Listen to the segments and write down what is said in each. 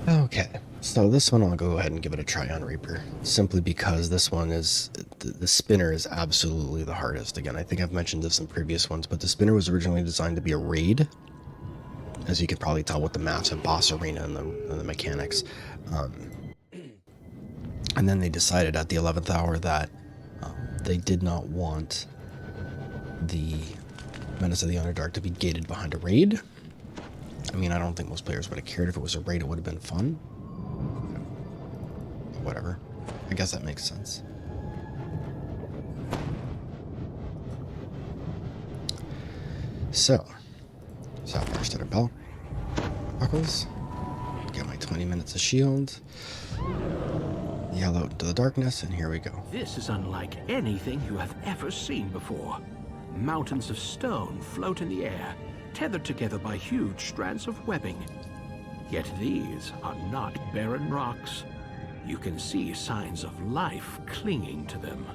Okay, so this one I'll go ahead and give it a try on Reaper, simply because this one is, the spinner is absolutely the hardest. Again, I think I've mentioned this in previous ones, but the spinner was originally designed to be a raid, as you can probably tell with the massive boss arena and the mechanics. And then they decided at the 11th hour that they did not want the Menace of the Underdark to be gated behind a raid. I mean, I don't think most players would have cared if it was a raid. It would have been fun. Whatever. I guess that makes sense. So first at a bell. Buckles. Get my 20 minutes of shield. Yell out into the darkness, and here we go. This is unlike anything you have ever seen before. Mountains of stone float in the air, tethered together by huge strands of webbing. Yet these are not barren rocks. You can see signs of life clinging to them.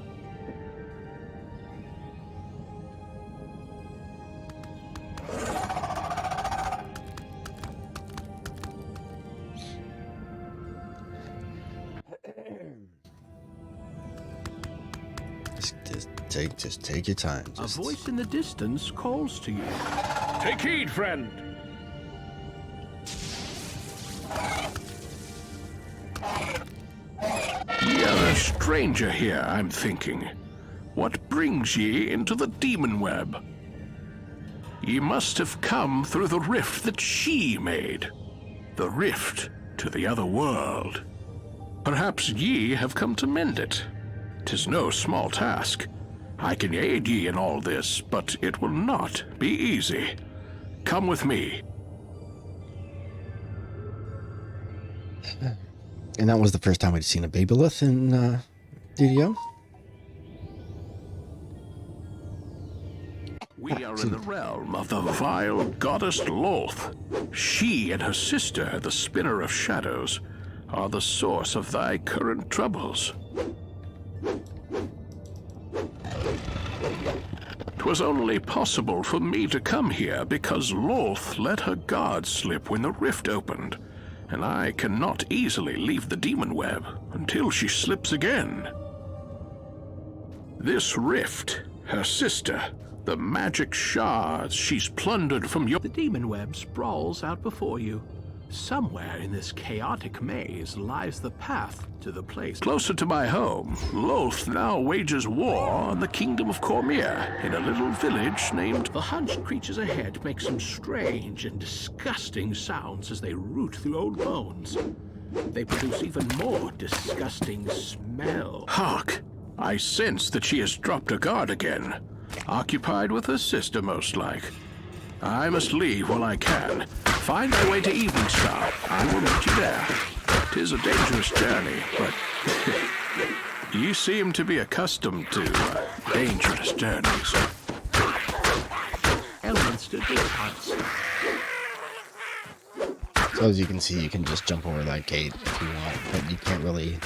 Just take your time. A voice in the distance calls to you. Take heed, friend. Ye are a stranger here, I'm thinking. What brings ye into the demon web? Ye must have come through the rift that she made. The rift to the other world. Perhaps ye have come to mend it. 'Tis no small task. I can aid ye in all this, but it will not be easy. Come with me. And that was the first time we'd seen a Babylith in DDO. We are in the realm of the vile goddess Loth. She and her sister, the Spinner of Shadows, are the source of thy current troubles. 'Twas only possible for me to come here because Loth let her guard slip when the rift opened, and I cannot easily leave the demon web until she slips again. This rift, her sister, the magic shards she's plundered from your... The demon web sprawls out before you. Somewhere in this chaotic maze lies the path to the place. Closer to my home, Loth now wages war on the kingdom of Cormier in a little village named... The hunched creatures ahead make some strange and disgusting sounds as they root through old bones. They produce even more disgusting smell. Hark! I sense that she has dropped her guard again. Occupied with her sister, most like. I must leave while I can. Find my way to Eveningstar. I will meet you there. 'Tis a dangerous journey, but you seem to be accustomed to dangerous journeys. Elements to distance. So as you can see, you can just jump over that gate if you want, but you can't really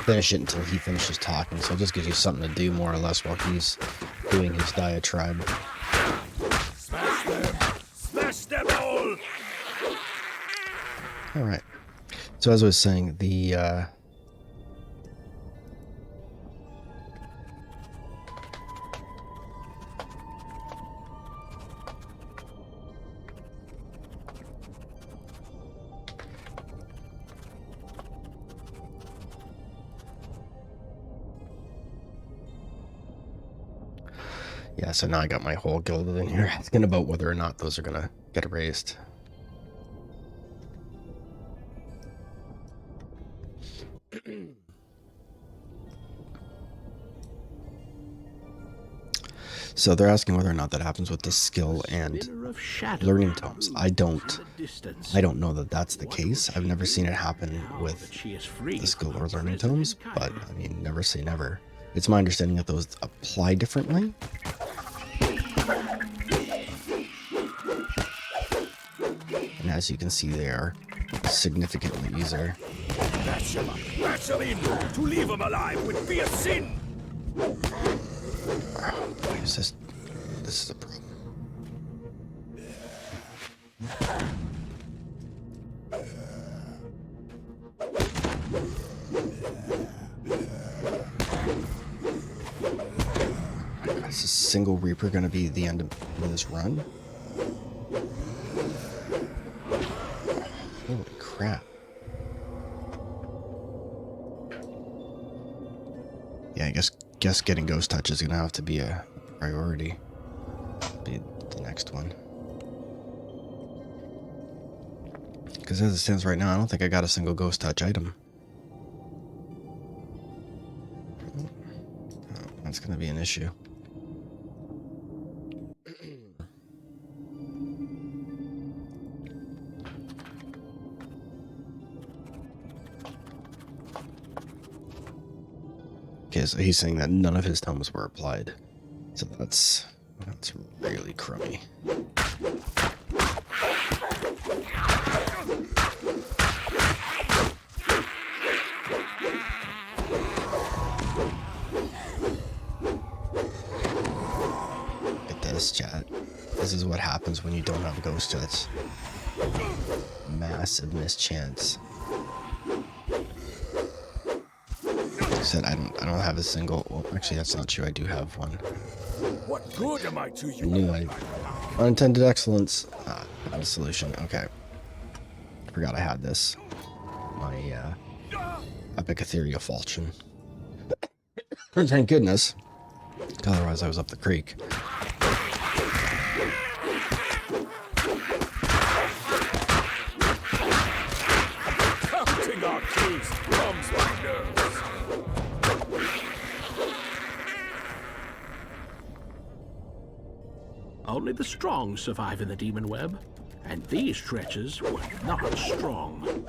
finish it until he finishes talking, so it just gives you something to do more or less while he's doing his diatribe. Smash them! Smash them all! Alright. So as I was saying, the yeah, so now I got my whole guild in here asking about whether or not those are gonna get erased. So they're asking whether or not that happens with the skill and learning tomes. I don't know that that's the case. I've never seen it happen with the skill or learning tomes, but I mean, never say never. It's my understanding that those apply differently. And as you can see, they are significantly easier. Match them in! To leave them alive would be a sin! Why is this? This is a problem. a single Reaper going to be the end of this run? Holy crap. Yeah, I guess getting Ghost Touch is going to have to be a priority. Be the next one. Because as it stands right now, I don't think I got a single Ghost Touch item. Oh, that's going to be an issue. Okay, so he's saying that none of his tomes were applied. So that's really crummy. Look at this, chat. This is what happens when you don't have Ghost Touch. Massive mischance. Like I said, I don't have a single. Well, actually, that's not true. I do have one. What good am I to you? Unintended excellence. Not a solution. Okay. Forgot I had this. My epic ethereal falchion. Thank goodness. Otherwise, I was up the creek. Counting our keys calms my nerves. Only the strong survive in the demon web, and these stretchers were not strong.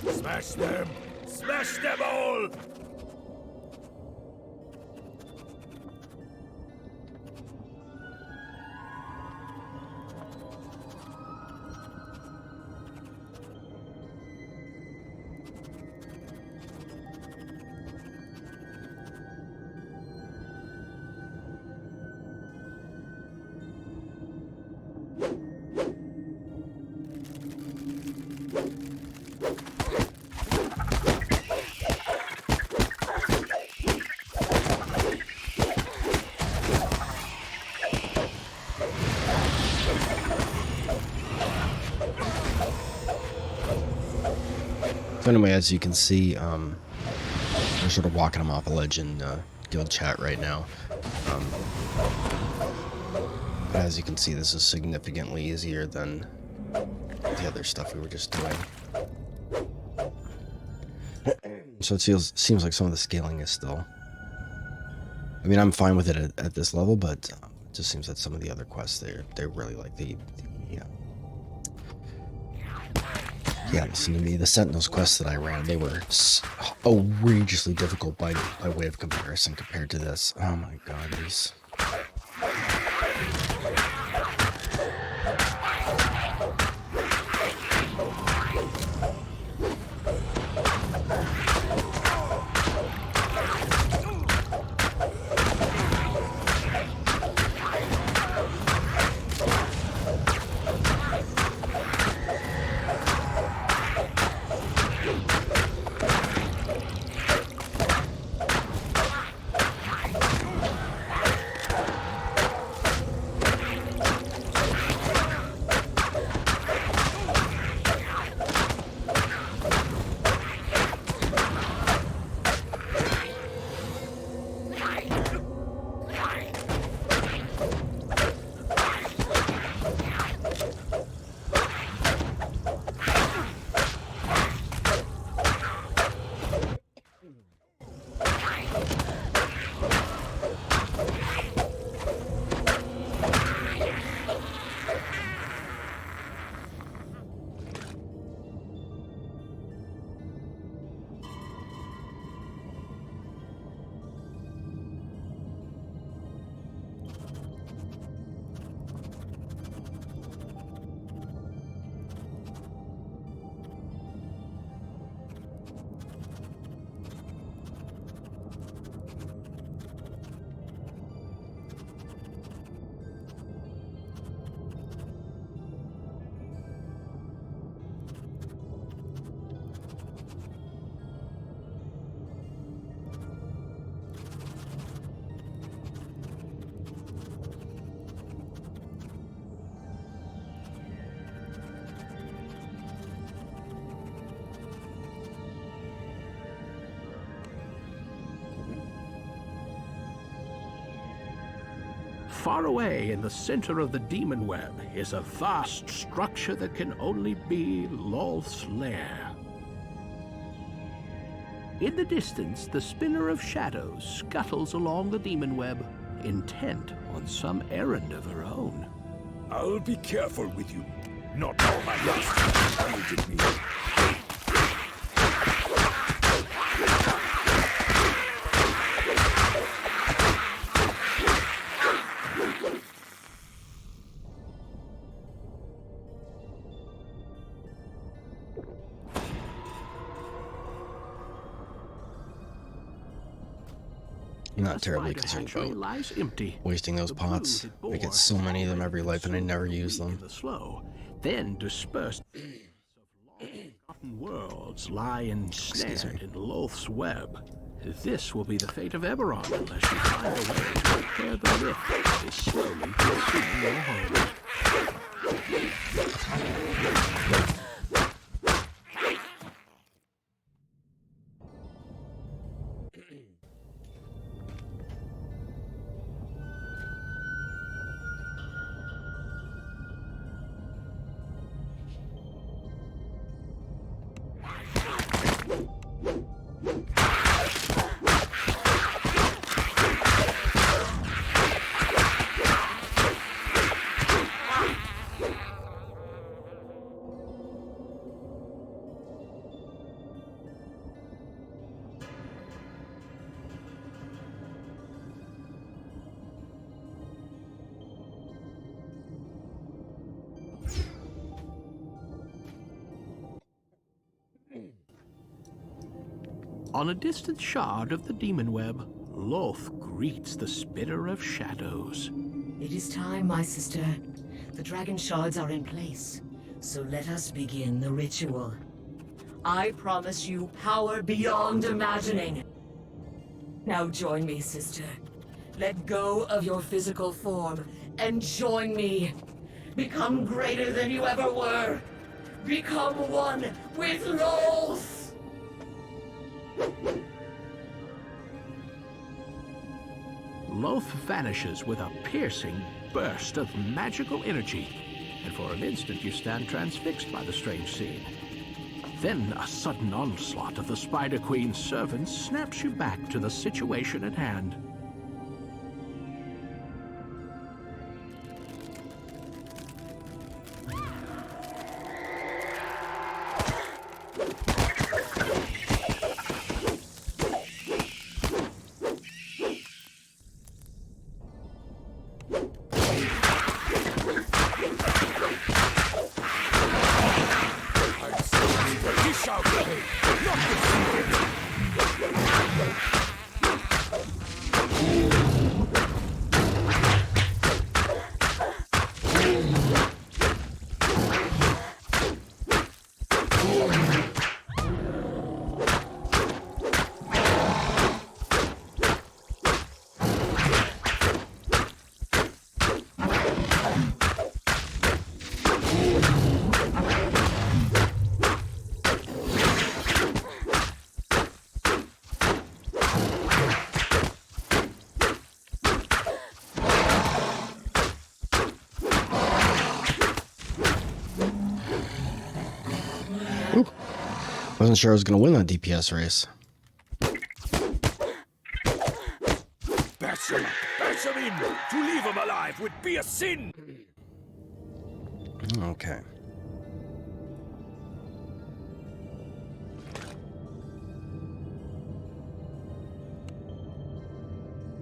Smash them! Smash them all! So anyway, as you can see, we're sort of walking him off a ledge in guild chat right now. But as you can see, this is significantly easier than the other stuff we were just doing. So it seems like some of the scaling is still... I mean, I'm fine with it at this level, but it just seems that some of the other quests, they really like the yeah, listen to me. The Sentinels quests that I ran, they were outrageously difficult by way of comparison compared to this. Oh my god, these... Far away in the center of the demon web is a vast structure that can only be Lolth's lair. In the distance, the spinner of shadows scuttles along the demon web, intent on some errand of her own. I'll be careful with you. Not all my lust yielded me. I'm not terribly concerned about lies empty. wasting those pots. I get so many of them every life and I never use them. Then dispersed forgotten worlds lie ensnared in Lolth's web. This will be the fate of Eberron unless you find a way to repair the rift that is slowly consuming your home. On a distant shard of the demon web, Lolth greets the spinner of shadows. It is time, my sister. The dragon shards are in place, so let us begin the ritual. I promise you power beyond imagining. Now join me, sister. Let go of your physical form and join me. Become greater than you ever were. Become one with Lolth! Lolth vanishes with a piercing burst of magical energy, and for an instant you stand transfixed by the strange scene. Then a sudden onslaught of the Spider Queen's servants snaps you back to the situation at hand. Wasn't sure I was going to win that DPS race. Bash him in! To leave him alive would be a sin! Okay.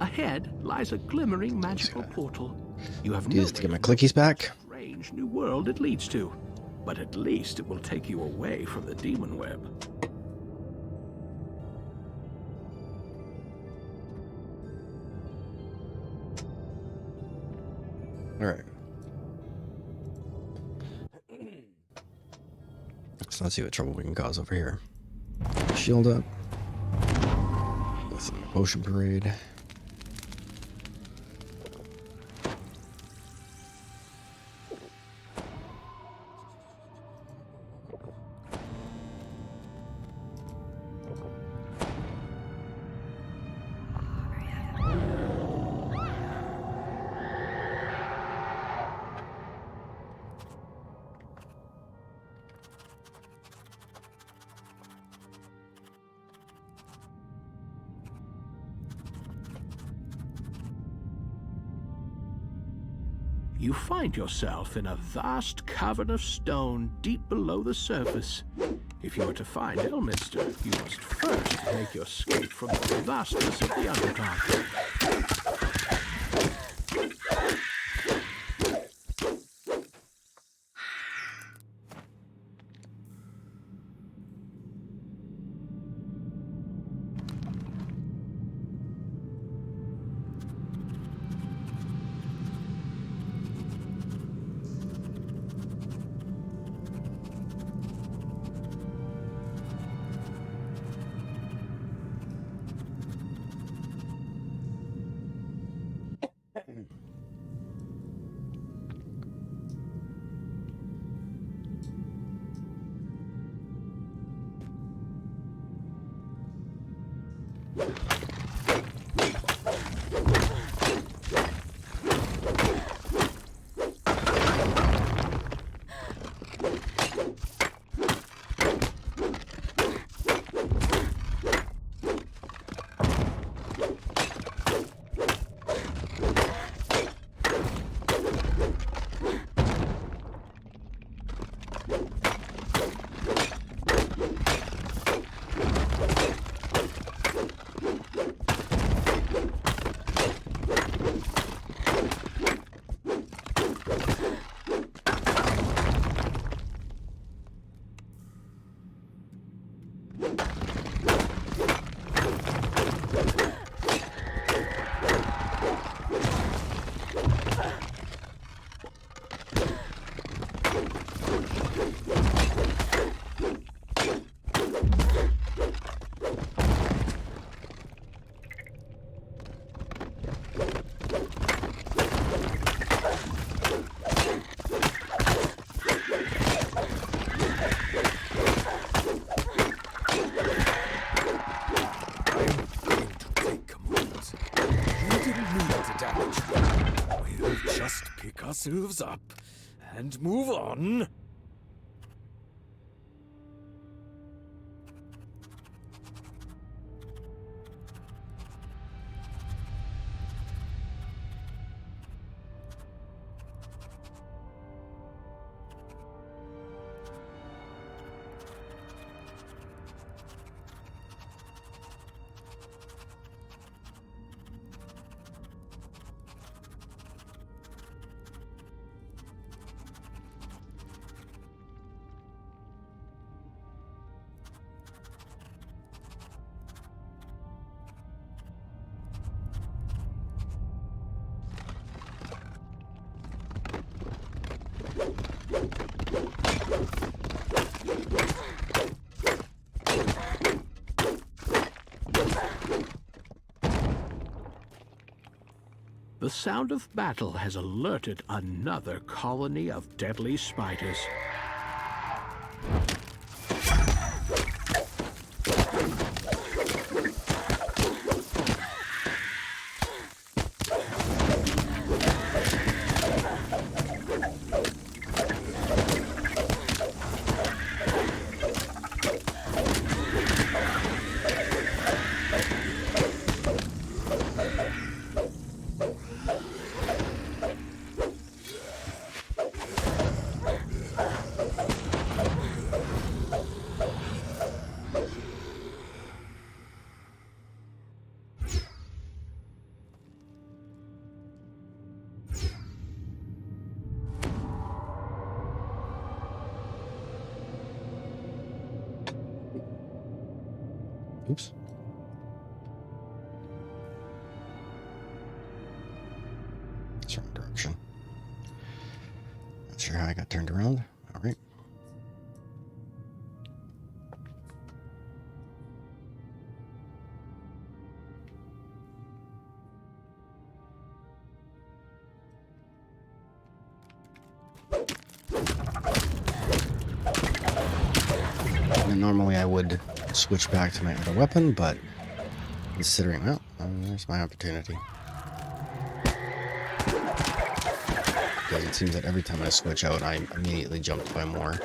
Ahead lies a glimmering magical portal. You have Do this to get my clickies back. strange new world it leads to, but at least it will take you away from the demon web. All right. So let's see what trouble we can cause over here. Shield up. With an potion parade. you find yourself in a vast cavern of stone deep below the surface. If you are to find Elminster, you must first make your escape from the vastness of the Underdark. Ourselves up and move on. The sound of battle has alerted another colony of deadly spiders. Oops. That's wrong direction. Not sure how I got turned around. All right. And normally I would switch back to my other weapon, but considering, well, there's my opportunity. Because it seems that every time I switch out, I immediately jump to buy more.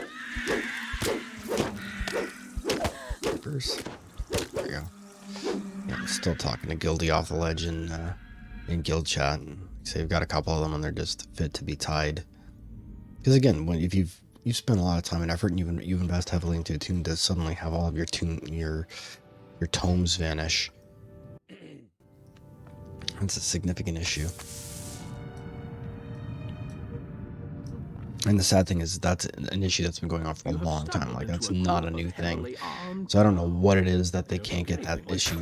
Creepers. There we go. Yeah, I'm still talking to Guildy off the ledge in guild chat, and So you've got a couple of them and they're just fit to be tied. Because again, when if you've spent a lot of time and effort and you've invested heavily into a tome, to suddenly have all of your tomes vanish, it's a significant issue. And the sad thing is that's an issue that's been going on for a long time. Like, that's not a new thing. So I don't know what it is that they can't get that issue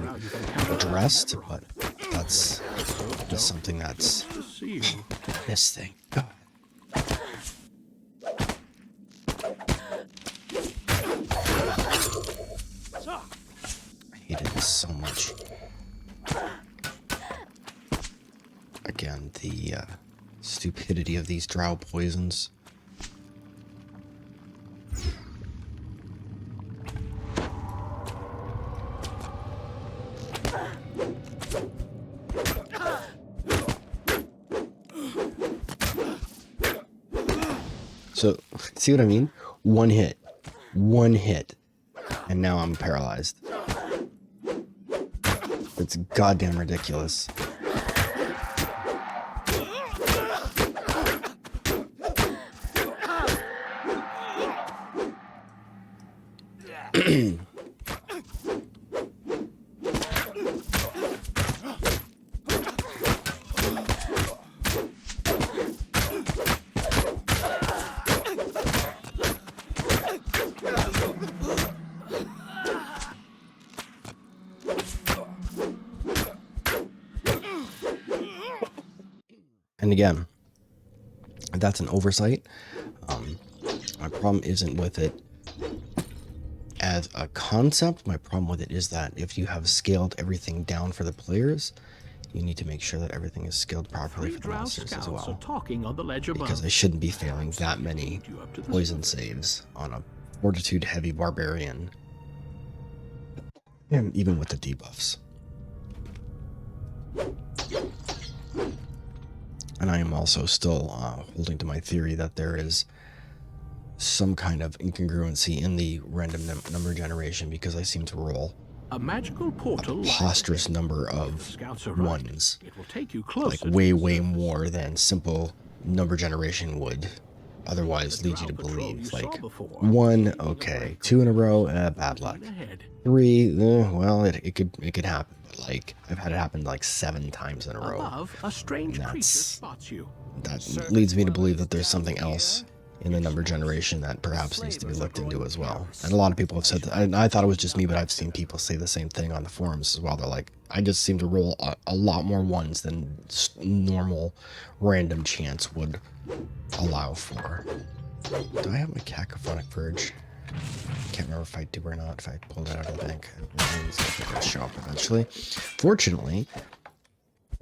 addressed, but that's just something that's this thing. God. I hated this so much. Again, the stupidity of these drow poisons. So, see what I mean? One hit, and now I'm paralyzed. It's goddamn ridiculous. And again, that's an oversight. My problem isn't with it as a concept. My problem with it is that if you have scaled everything down for the players, you need to make sure that everything is scaled properly for the monsters as well. Because I shouldn't be failing that many poison saves on a fortitude heavy barbarian, and even with the debuffs. And I am also still holding to my theory that there is some kind of incongruency in the random number generation, because I seem to roll a magical portal, a preposterous number of ones, it will take you closer, like way more than simple number generation would otherwise lead you to believe. Like 1, okay, 2 in a row, bad luck. 3, well, it could happen. Like, I've had it happen like 7 times in a row. Above, a strange creature spots you. That leads me to believe that there's something else in the number generation that perhaps needs to be looked into as well. And a lot of people have said that. I thought it was just me, but I've seen people say the same thing on the forums as well. They're like, I just seem to roll a lot more ones than normal random chance would allow for. Do I have my cacophonic purge? Can't remember if I do or not, if I pulled it out of the bank. It'll show up eventually. Fortunately,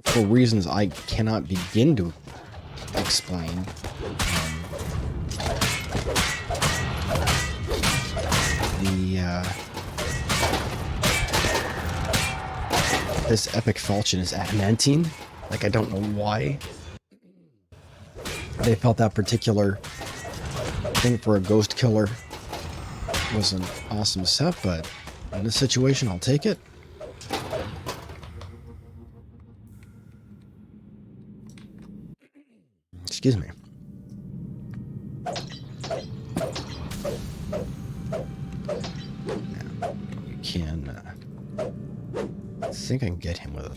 for reasons I cannot begin to explain, this epic falchion is adamantine. Like, I don't know why they felt that particular thing for a ghost killer was an awesome set, but in this situation, I'll take it. Excuse me. Now, you can, I think I can get him with a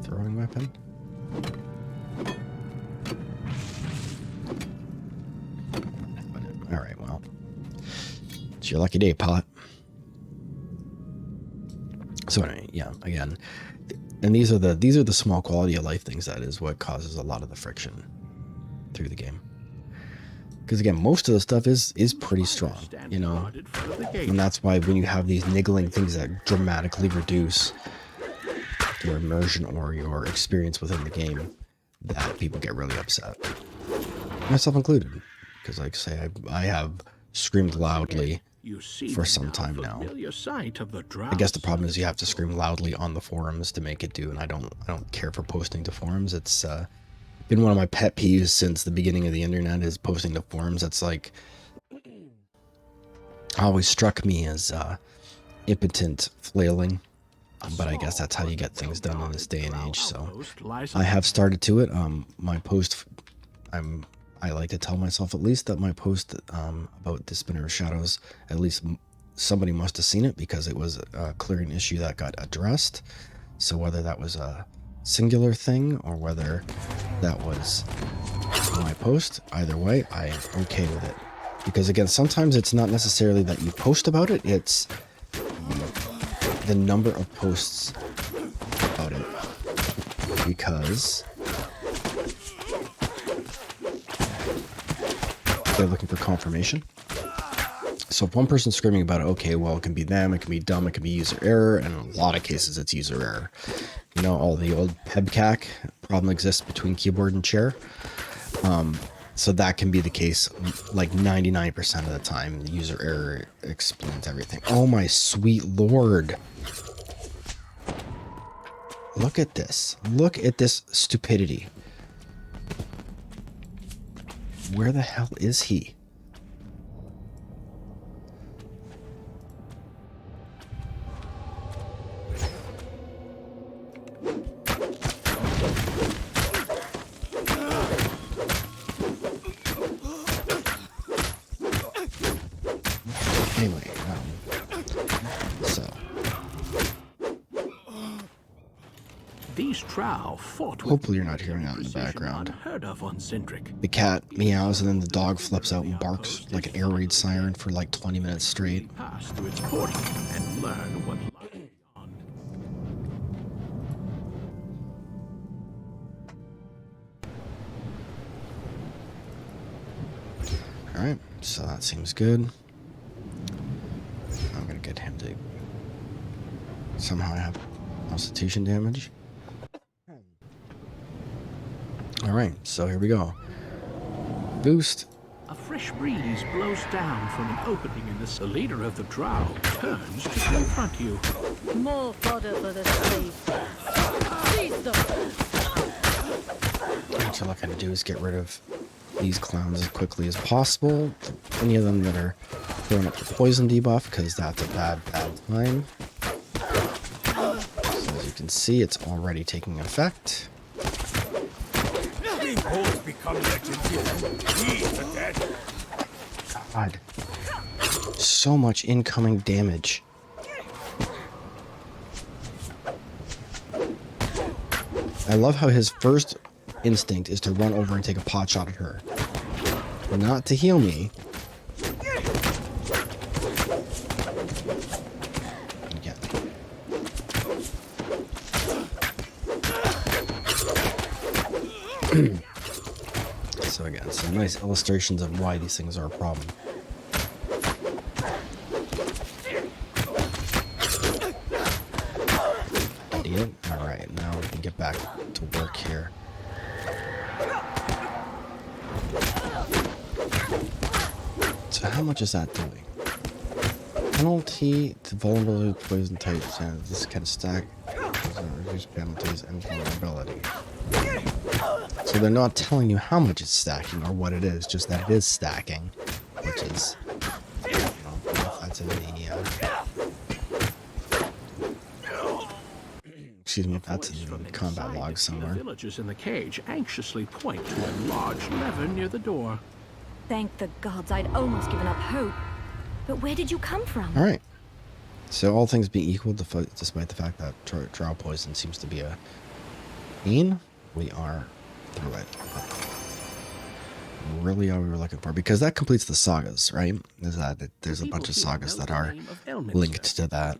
throwing weapon. All right, well, it's your lucky day, pilot. So anyway, yeah, again, and these are the small quality of life things that is what causes a lot of the friction through the game. Because again, most of the stuff is pretty strong, you know, and that's why when you have these niggling things that dramatically reduce your immersion or your experience within the game, that people get really upset, myself included. Because, like I say, I have screamed loudly for some time now. I guess the problem is you have to scream loudly on the forums to make it do, and I don't care for posting to forums. It's been one of my pet peeves since the beginning of the internet, is posting to forums. That's like always struck me as impotent flailing. but I guess that's how you get things done in this day and age. So I have started to it. My post, I like to tell myself at least that my post about the Spinner of Shadows, at least somebody must have seen it because it was a clearing issue that got addressed. So whether that was a singular thing or whether that was my post, either way, I am okay with it. Because again, sometimes it's not necessarily that you post about it, it's the number of posts about it. Because they're looking for confirmation. So if one person's screaming about it, okay, well, it can be them, it can be dumb, it can be user error, and in a lot of cases it's user error. You know, all the old PEBCAC problem exists between keyboard and chair. So that can be the case like 99% of the time. The user error explains everything. Oh my sweet lord. Look at this. Look at this stupidity. Where the hell is he? Anyway, so these Trow fought with hopefully you're not hearing that in the background. unheard of on Sindric. The cat meows and then the dog flips out and barks like an air raid siren for like 20 minutes straight. Pass through its portal and learn what lies beyond. Alright, so that seems good. I'm gonna get him to somehow have constitution damage. Alright, so here we go. Boost. A fresh breeze blows down from an opening in the leader of the Drow turns to confront you. More fodder for the slave. Seize them! What you're looking to do is get rid of these clowns as quickly as possible. Any of them that are throwing up the poison debuff, because that's a bad time. So as you can see, it's already taking effect. Both become legends. He's the dead. God. So much incoming damage. I love how his first instinct is to run over and take a pot shot at her. Not to heal me. Again. So again, some nice illustrations of why these things are a problem. Idiot. Alright, now we can get back to work here. So how much is that doing? Penalty to vulnerability to poison types, and this kind of stack reduce penalties and vulnerability. So they're not telling you how much it's stacking or what it is, just that it is stacking, which is, you know, that's in the excuse me, that's in the combat log somewhere. The villagers in the cage anxiously point to a large lever near the door. Thank the gods, I'd almost given up hope. But where did you come from? All right. So all things being equal, despite the fact that drow poison seems to be a pain, we are through it. Really all we were looking for, because that completes the sagas, right? Is that there's a bunch of sagas that are linked to that.